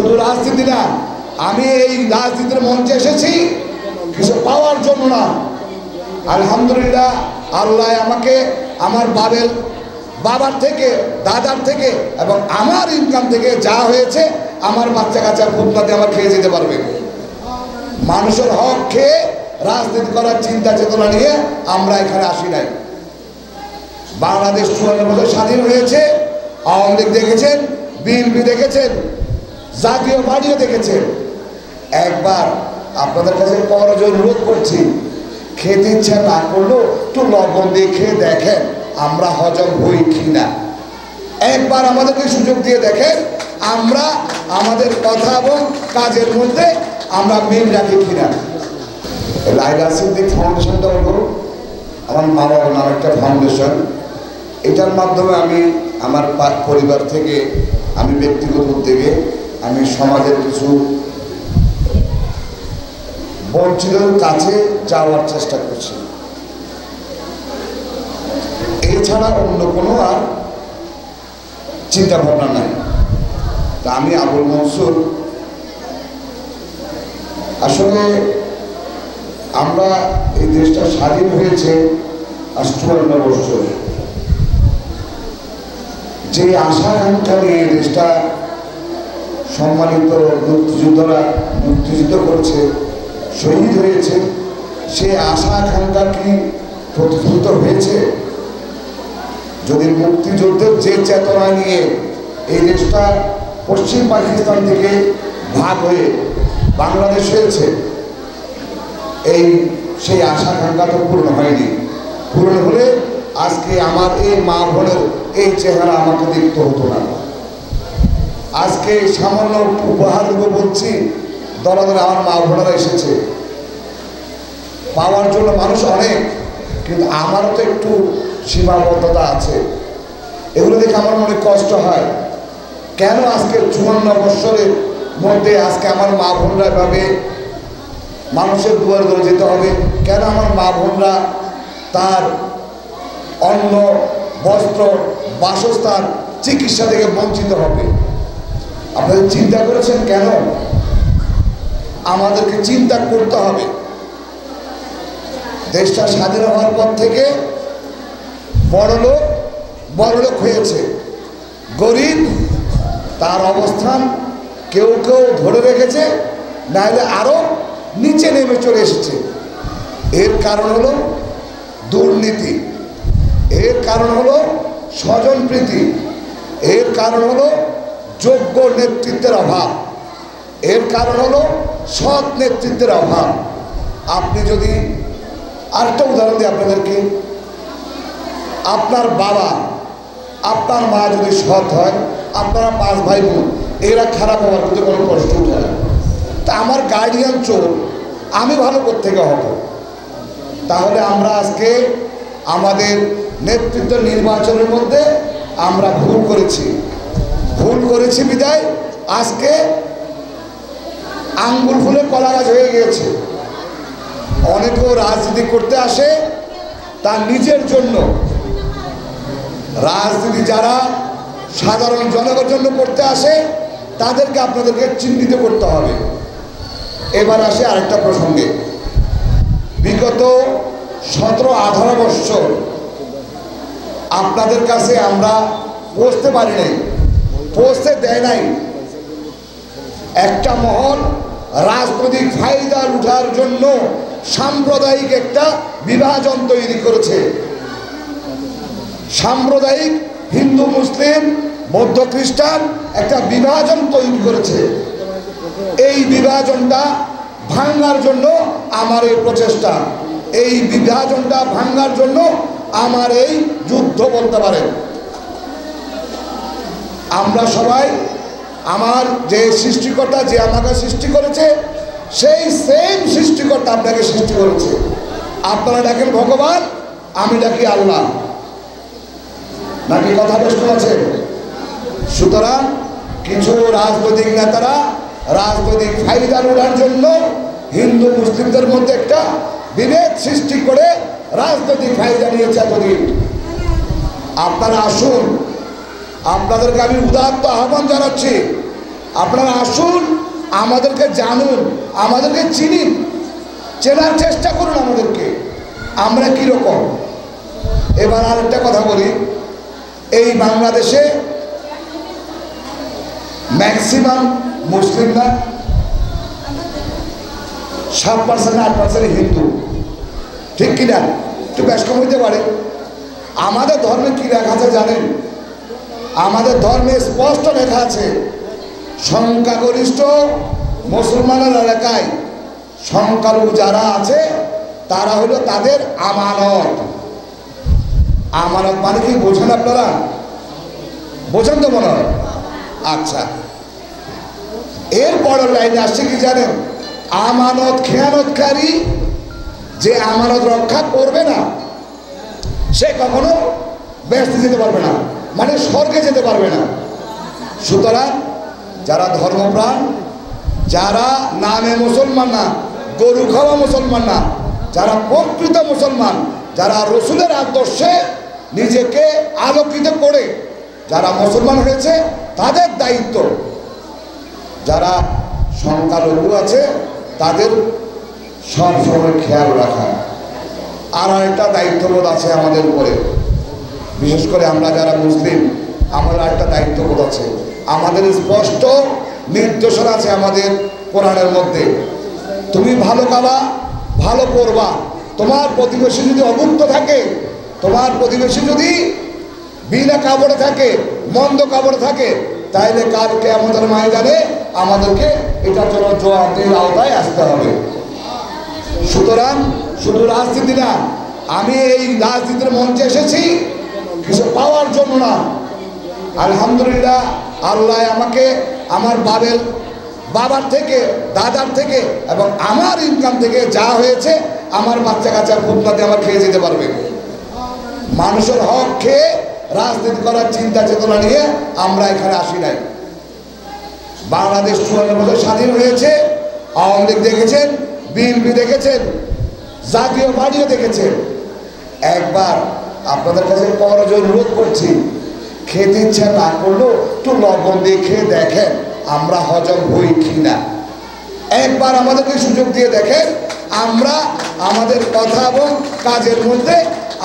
শুধু রাজনীতি না, আমি এই রাজনীতির মঞ্চে এসেছি কিছু পাওয়ার জন্য না। আলহামদুলিল্লাহ, আল্লাহ আমাকে আমার বাবার থেকে, দাদার থেকে এবং আমার ইনকাম থেকে যা হয়েছে, আমার বাচ্চা কাচ্চা ফুটপাতে আমার খেয়ে যেতে পারবে। মানুষের হক খেয়ে রাজনীতি করার চিন্তা চেতনা নিয়ে আমরা এখানে আসি নাই। বাংলাদেশ 54 বছর স্বাধীন হয়েছে। আওয়ামী লীগ দেখেছেন, বিএনপি দেখেছেন, জাতীয় পার্টিও দেখেছেন। একবার আপনাদের কাছে করজ অনুরোধ করছি, খেতে ইচ্ছা না করলেও একটু লবণ দিয়ে খেয়ে দেখেন আমরা হজম হই কিনা। একবার আমাদেরকে সুযোগ দিয়ে দেখেন আমরা আমাদের কথা এবং কাজের মধ্যে আমরা মিল রাখি কিনা। লাইলা সিদ্দিক ফাউন্ডেশনটা হলো আমার মা বাবার নাম একটা ফাউন্ডেশন। এটার মাধ্যমে আমি আমার পরিবার থেকে, আমি ব্যক্তিগত উদ্যোগে আমি সমাজের কিছু বঞ্চিতদের কাছে যাওয়ার চেষ্টা করছি। এছাড়া অন্য কোনো আর চিন্তা ভাবনা নাই। তা আমি আবুল মনসুর, আসলে আমরা এই দেশটা স্বাধীন হয়েছে আজ 54 বছর। যে আশা আকাঙ্ক্ষা নিয়ে এই দেশটা সম্মানিত মুক্তিযোদ্ধারা মুক্তিযুদ্ধ করছে, শহীদ হয়েছে, সে আশা আকাঙ্ক্ষা কি প্রতিফলিত হয়েছে? যদি মুক্তিযুদ্ধের যে চেতনা নিয়ে এই দেশটা পশ্চিম পাকিস্তান থেকে ভাগ হয়ে বাংলাদেশ হয়েছে, সেই আশা আকাঙ্ক্ষা তো পূর্ণ হয়নি। পূর্ণ হলে আজকে আমার এই মা বোনের এই চেহারা আমাকে দেখতে হতো না। আজকে সামান্য উপহার দেবো বলছি, দলে দলে আমার মা বোনেরা এসেছে। পাওয়ার জন্য মানুষ অনেক, কিন্তু আমারও তো একটু সীমাবদ্ধতা আছে। এগুলো দেখে আমার মনে কষ্ট হয়। কেন আজকে 54 বছরের মধ্যে আজকে আমার মা বোনরা এভাবে মানুষের দুয়ারে দুয়ারে যেতে হবে? কেন আমার মা বোনরা তার অন্ন, বস্ত্র, বাসস্থান, চিকিৎসা থেকে বঞ্চিত হবে? আপনারা চিন্তা করেছেন কেন? আমাদেরকে চিন্তা করতে হবে। দেশটা স্বাধীন হওয়ার পর থেকে বড়লোক হয়েছে, গরিব তার অবস্থান কেউ কেউ ধরে রেখেছে, নাহলে আরো নিচে নেমে চলে এসেছে। এর কারণ হলো দুর্নীতি, এর কারণ হলো স্বজনপ্রীতি, এর কারণ হলো যোগ্য নেতৃত্বের অভাব, এর কারণ হলো সৎ নেতৃত্বের অভাব। আপনি যদি আরেকটা উদাহরণ দিই আপনাদেরকে, আপনার বাবা, আপনার মা যদি সৎ হয়, আপনারা 5 ভাই বোন, এরা খারাপ হওয়ার কিন্তু কোনো কষ্ট উঠে না। তা আমার গার্ডিয়ান চোর, আমি ভালো কোত্থেকে হব? তাহলে আমরা আজকে আমাদের নেতৃত্ব নির্বাচনের মধ্যে আমরা ভুল করেছি বিদায় আজকে আঙ্গুল ফুলে কলা গাছ হয়ে গিয়েছে। অনেকেও রাজনীতি করতে আসে তার নিজের জন্য। রাজনীতি যারা সাধারণ জনগণের জন্য করতে আসে তাদেরকে আপনাদেরকে চিহ্নিত করতে হবে। এবার আসে আরেকটা প্রসঙ্গে। বিগত 17-18 বছর আপনাদের কাছে আমরা পৌঁছতে পারি নাই, পৌঁছতে দেয় নাই। একটা মহল রাজনৈতিক ফায়দা লুটার জন্য সাম্প্রদায়িক একটা বিভাজন তৈরি করেছে। সাম্প্রদায়িক হিন্দু মুসলিম বৌদ্ধ খ্রিস্টান একটা বিভাজন তৈরি করেছে। এই বিভাজনটা ভাঙার জন্য আমার এই প্রচেষ্টা, এই বিভাজনটা ভাঙার জন্য আমার এই যুদ্ধ বলতে পারেন। আমরা সবাই, আমার যে সৃষ্টিকর্তা যে আমাকে সৃষ্টি করেছে, সেই সেম সৃষ্টিকর্তা আপনাকে সৃষ্টি করেছে। আপনারা ডাকেন ভগবান, আমি ডাকি আল্লাহ, নাকি কথা বেশ আছে? সুতরাং কিছু রাজনৈতিক নেতারা রাজনৈতিক ফায়দা লোটার জন্য হিন্দু মুসলিমদের মধ্যে একটা বিভেদ সৃষ্টি করে রাজনৈতিক ফায়দা নিয়েছে এতদিন। আপনারা আসুন, আপনাদেরকে আমি উদাত্ত আহ্বান জানাচ্ছি, আপনারা আসুন, আমাদেরকে জানুন, আমাদেরকে চিনুন, চেনার চেষ্টা করুন আমাদেরকে আমরা কীরকম। এবার আরেকটা কথা বলি, এই বাংলাদেশে ম্যাক্সিমাম মুসলিমরা 7% 8% হিন্দু, ঠিক কিনা? একটু বেশ কম হইতে পারে। আমাদের ধর্মে কী লেখা আছে জানেন? আমাদের ধর্মে স্পষ্ট লেখা আছে, সংখ্যাগরিষ্ঠ মুসলমানের এলাকায় সংখ্যালঘু যারা আছে তারা হলো তাদের আমানত। আমানত মানে কি বোঝেন আপনারা? বোঝেন তো মনে হয়? আচ্ছা, এরপরের লাইনে আসছে কি জানেন? আমানত খেয়ানতকারী, যে আমানত রক্ষা করবে না সে কখনো বেহেশতে যেতে পারবে না, মানে স্বর্গে যেতে পারবে না। সুতরাং যারা ধর্মপ্রাণ, যারা নামে মুসলমান না, গরু খাওয়া মুসলমান না, যারা প্রকৃত মুসলমান, যারা রসুলের আদর্শে নিজেকে আলোকিত করে যারা মুসলমান হয়েছে, তাদের দায়িত্ব যারা সংখ্যালঘু আছে তাদের সব সময় খেয়াল রাখা। আর একটা দায়িত্ববোধ আছে আমাদের উপরে, বিশেষ করে আমরা যারা মুসলিম, আমাদের একটা দায়িত্ববোধ আছে। আমাদের স্পষ্ট নির্দেশনা আছে আমাদের কোরআনের মধ্যে, তুমি ভালো খাবা, ভালো পড়বা। তোমার প্রতিবেশী যদি অভুক্ত থাকে, তোমার প্রতিবেশী যদি বিনা কাপড়ে থাকে, মন্দ কাপড়ে থাকে, তাইলে কালকে আমাদের ময়দানে আমাদেরকে এটার জন্য জবাবদিহির আওতায় আসতে হবে। সুতরাং শুধু রাজনীতি না, আমি এই রাজনীতির মঞ্চে এসেছি কিছু পাওয়ার জন্য না। আলহামদুলিল্লাহ, আল্লাহ আমাকে আমার বাবার থেকে, দাদার থেকে এবং আমার ইনকাম থেকে যা হয়েছে, আমার বাচ্চা কাচ্চা ফুটপাতে আমার খেয়ে যেতে পারবে। মানুষের হক খেয়ে রাজনীতি করার চিন্তা চেতনা নিয়ে আমরা এখানে আসি নাই। বাংলাদেশ 54 বছর স্বাধীন হয়েছে, আওয়ামী লীগ দেখেছেন, বিএনপি দেখেছেন, জাতীয় পার্টিও দেখেছেন। একবার আপনাদের কাছে করজ অনুরোধ করছি, খেতে ইচ্ছা না করলেও একটু লবণ দিয়ে খেয়ে দেখেন আমরা হজম হই কিনা। একবার আমাদেরকে সুযোগ দিয়ে দেখেন আমরা আমাদের কথা এবং কাজের মধ্যে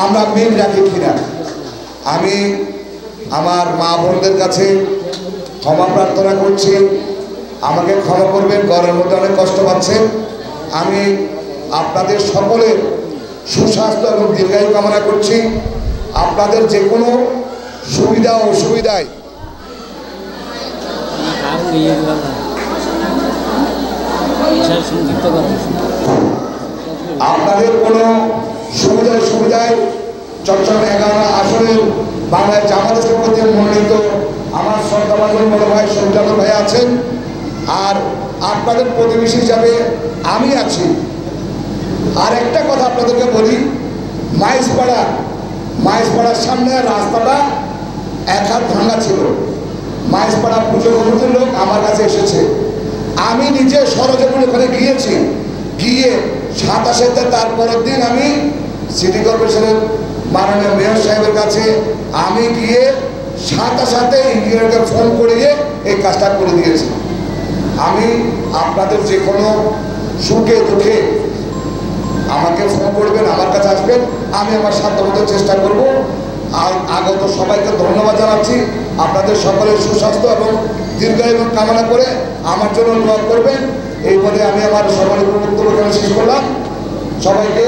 আমরা মিল রাখি কিনা। আমি আমার মা বোনদের কাছে ক্ষমা প্রার্থনা করছি, আমাকে ক্ষমা করবেন, ঘরের মধ্যে অনেক কষ্ট পাচ্ছেন। আমি আপনাদের সকলের সুস্বাস্থ্য এবং দীর্ঘায়ু কামনা করছি। আপনাদের যে কোনো সুবিধা অসুবিধায় আপনাদের কোনো সুবিধায় চট্টগ্রাম 11 আসনের বাংলায় জামাত ইসলামী মনোনীত আমার শ্রদ্ধাভাজন বড় ভাই সৌজানুর ভাই আছেন, আর আপনাদের প্রতিবেশী হিসাবে আমি আছি। আর একটা কথা আপনাদেরকে বলি, মাইজপাড়ার সামনে রাস্তাটা এক হাত ভাঙা ছিল। মাইজপাড়া পুজো কমিটির লোক আমার কাছে এসেছে, আমি নিজে সরজমিনে ওখানে গিয়েছি, গিয়ে 27-এ তারপরের দিন আমি সিটি কর্পোরেশনের মাননীয় মেয়র সাহেবের কাছে আমি গিয়ে সাথে ইঞ্জিনিয়ারকে ফোন করিয়ে এই কাজটা করে দিয়েছি। আমি আপনাদের যে কোনো সুখে দুঃখে আমাকে ফোন করবেন, আমার কাছে আসবেন, আমি আমার সাধ্যমতো চেষ্টা করব। আর আগত সবাইকে ধন্যবাদ জানাচ্ছি। আপনাদের সকলের সুস্বাস্থ্য এবং দীর্ঘায়ু কামনা করে আমার জন্য দোয়া করবেন। এই বলে আমি আমার সবার বক্তব্য শেষ করলাম। সবাইকে